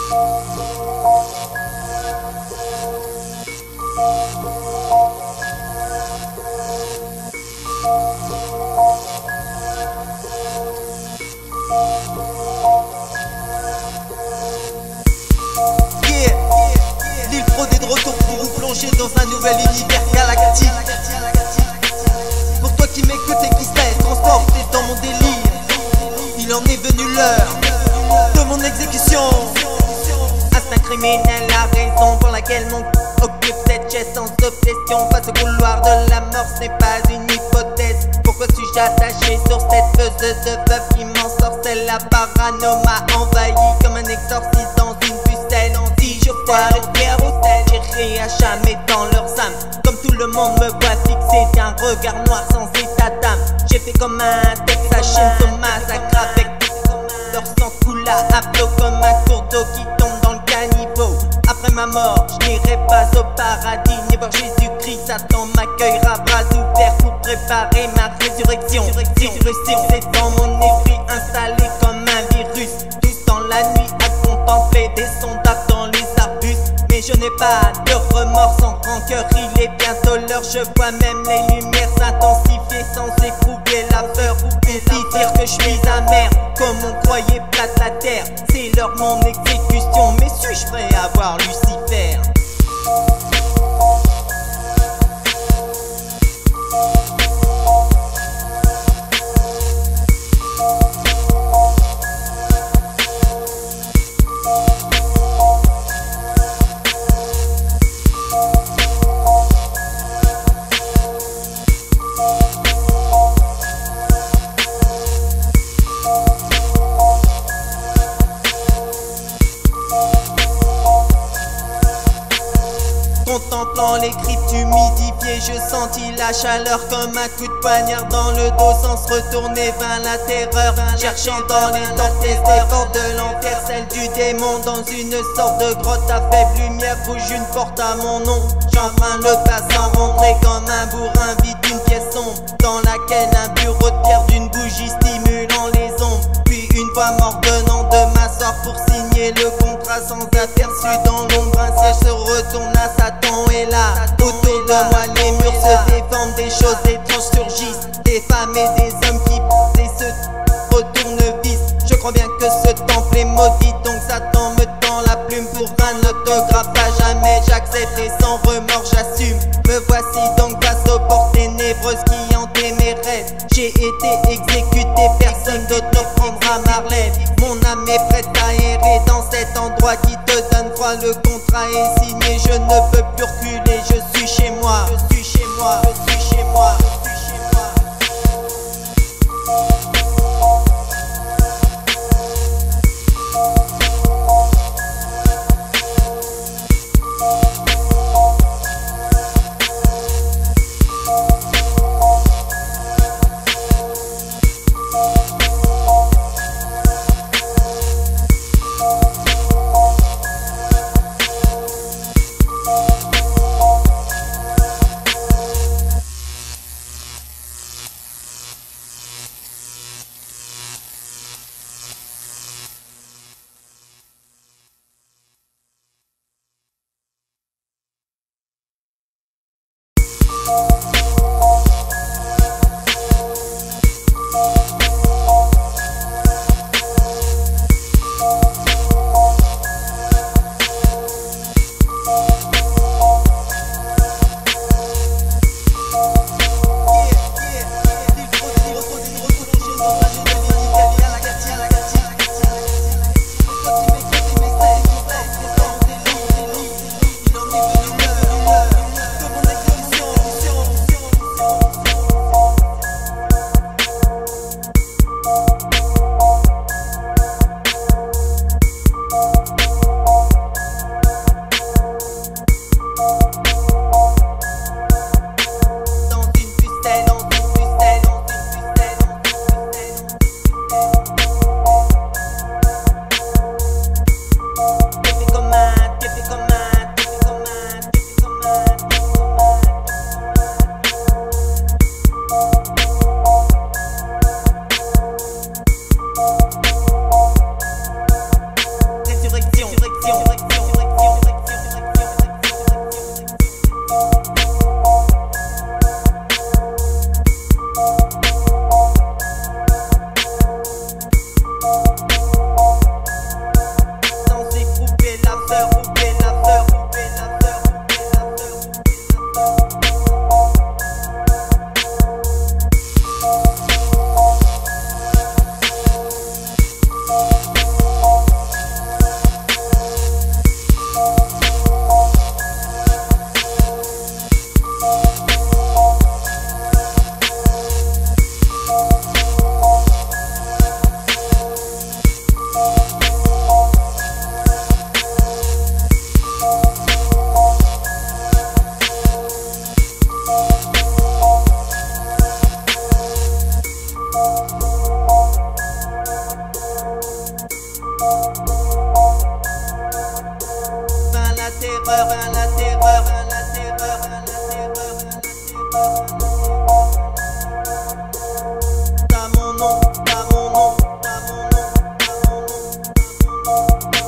L'île Fraude est de retour pour vous plonger dans un nouvel univers galactique. Pour toi qui m'écoutes et qui se laisse transporter dans mon délire, il en est venu l'heure de mon exécution. Instinct criminel, la raison pour laquelle mon occupe cette chaise sans obsession. Face au couloir de la mort, ce n'est pas une hypothèse. Pourquoi suis-je attaché sur cette feuseuse de veuve qui m'ensorcelle? La parano m'a envahi comme un exorciste dans une pucelle. Si je vois le pierre au sel, j'irai à jamais dans leurs âmes. Comme tout le monde me voit fixé d'un regard noir sans état d'âme. J'ai fait comme un Texas Chainsaw Massacre avec leur sang coule à flot comme un cours d'eau qui tombe dans le caniveau. Après ma mort, je n'irai pas au paradis ni voir Jésus-Christ. Satan m'accueillera bras ouverts pour préparer ma résurrection. Si tu réussis, c'est dans mon esprit installé comme un virus. Tous dans la nuit à contempler des sondages dans les arbustes. Mais je n'ai pas de remords sans rancœur, il est bientôt l'heure. Je vois même les lumières s'intensifier sans éprouver la peur. Et si dire que je suis amer, comme on croyait plate la terre. C'est l'heure de mon exécution, mais suis-je prêt à voir Lucifer? Contemplant les cryptes humidifiées, je sentis la chaleur comme un coup de poignard dans le dos. Sans se retourner vint la terreur, cherchant dans les tortes des portes de l'enfer, celle du démon. Dans une sorte de grotte à faible lumière rouge, une porte à mon nom. J'enfreins le pas sans rentrer comme un bourrin vide d'une pièce sombre, dans laquelle un bureau de pierre d'une bougie stimulant les ombres. Puis une voix m'ordonnant de m'asseoir pour signer le contrat sans aperçu. Dans l'ombre un siège se retourne à Satan est là. Autour de moi les murs se déforment, des choses étranges surgissent, des femmes et des hommes qui passent et se retournent vis. Je crois bien que ce temple est maudit, donc Satan me tend la plume pour un autographe à jamais. J'accepte et sans remords j'assume. Me voici donc face aux portes ténébreuses qui hantaient mes rêves. J'ai été exécuté, personne d'autre ne prendra ma relève. Mon âme est prête à errer dans cet endroit qui te donne froid. Le contrat est signé, je ne peux plus reculer. Je suis chez moi, je suis chez moi, je suis chez moi, je suis chez moi. la terreur, la terreur, la terreur, la terreur. T'as mon nom, t'as mon nom, t'as mon nom, t'as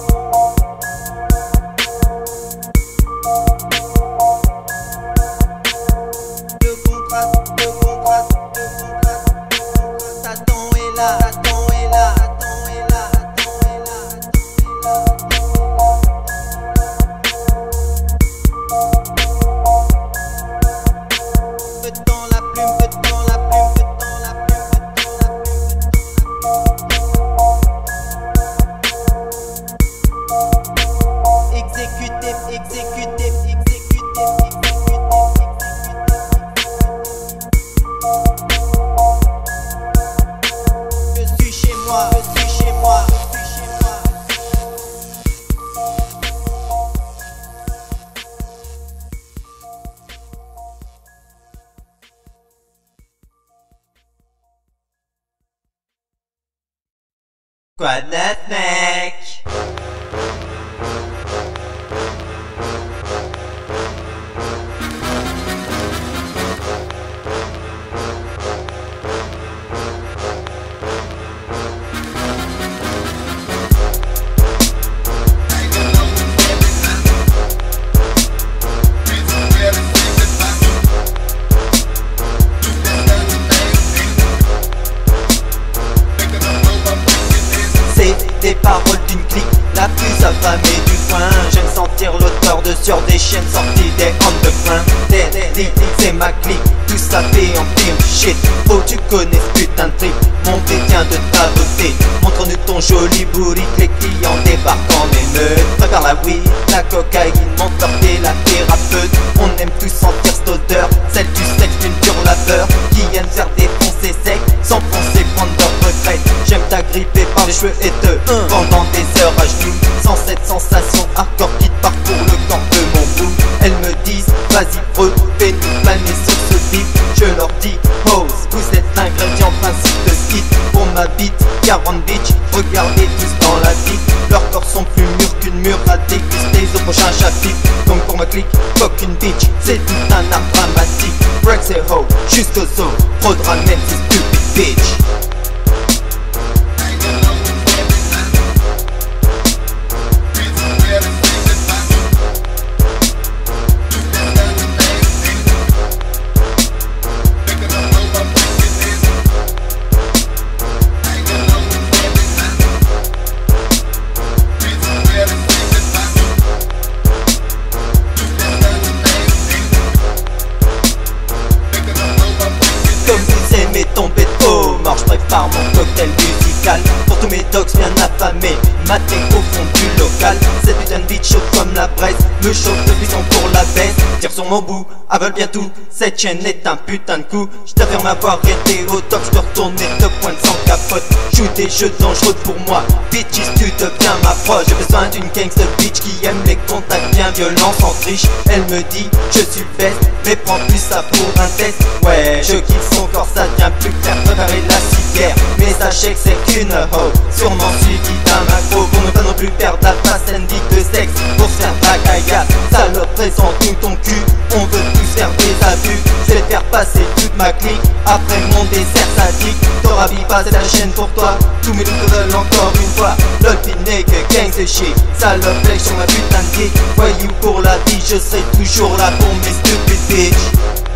mon nom. Le contraste, le contraste, le contraste, le contraste. Satan est là, Satan est là, Satan est là, Satan est là, Satan est là. Peu de temps la plume, peu de temps la plume, peu de temps la plume, peu de temps la plume. Exécuté, exécuté, exécuté, exécuté. Je suis chez moi, je suis chez moi, je suis chez moi. Quoi de neuf, mec? Des paroles d'une clique, la plus affamée du coin. J'aime sentir l'odeur de sueur des chiennes sorties des underground. Des c'est ma clique, tout tapé en pire shit. Faut que tu connaisses putain de trip, mon blé vient de ta beauté. Montre-nous ton joli bourrique, les clients débarquent en émeute. Prépare la weed, la cocaïne, mon corps t'es la thérapeute. On aime tous sentir cette odeur, celle du sexe d'une pure laveur. Qui aime faire défoncer sec, sans penser prendre leur retraite. J'aime t'agripper par les cheveux et te pendant des heures à genoux, sans cette sensation hardcore qui parcourt le corps de mon bout. Elles me disent, vas-y bro, fais-nous planer sur ce beat. Je leur dis, pose, vous êtes l'ingrédient principe de hit. Pour ma bite, 40 bitch, regardez tous dans la vie. Leurs corps sont plus mûrs qu'une mûre à déguster au prochain chapitre. Donc pour ma clique, fuck une bitch, c'est tout un art dramatique. Breaks et ho, jusqu'au zoo, trop de ramène, c'est stupid bitch. Comme vous aimez tomber de haut mort, je prépare mon cocktail musical pour tous mes dogs bien affamés, matés au fond du local. Cette putain de bitch chaude comme la braise, me chauffe de puissant pour la baisse. Tire sur mon bout, avale bien tout, cette chaîne est un putain de coup. Je t'affirme avoir été au top, je peux retourner de pointe sans capote. Joue des jeux dangereux pour moi, bitches tu deviens ma proche. J'ai besoin d'une gangster bitch qui aime les contacts bien violents sans triche. Elle me dit, je suis le best, mais prends plus ça pour un test. Ouais, je kiffe son corps, ça devient plus clair, préparer la ciguerre. Mais sachez que c'est qu'une hoe, sûrement suivi d'un macro. Pour ne pas non plus perdre la face, elle dit de sexe pour se faire la caillasse. Salope, présente-nous ton cul, on veut tous faire des abus. Je vais te faire passer toute ma clique, après mon dessert sadique. T'auras vie pas, c'est la chaîne pour toi, tous mes doutes te veulent encore une fois. Lol, pinake, gang ce shit, salope, flex sur ma putain de geek. Voyou pour la vie, je serai toujours là pour mes stupides bitch.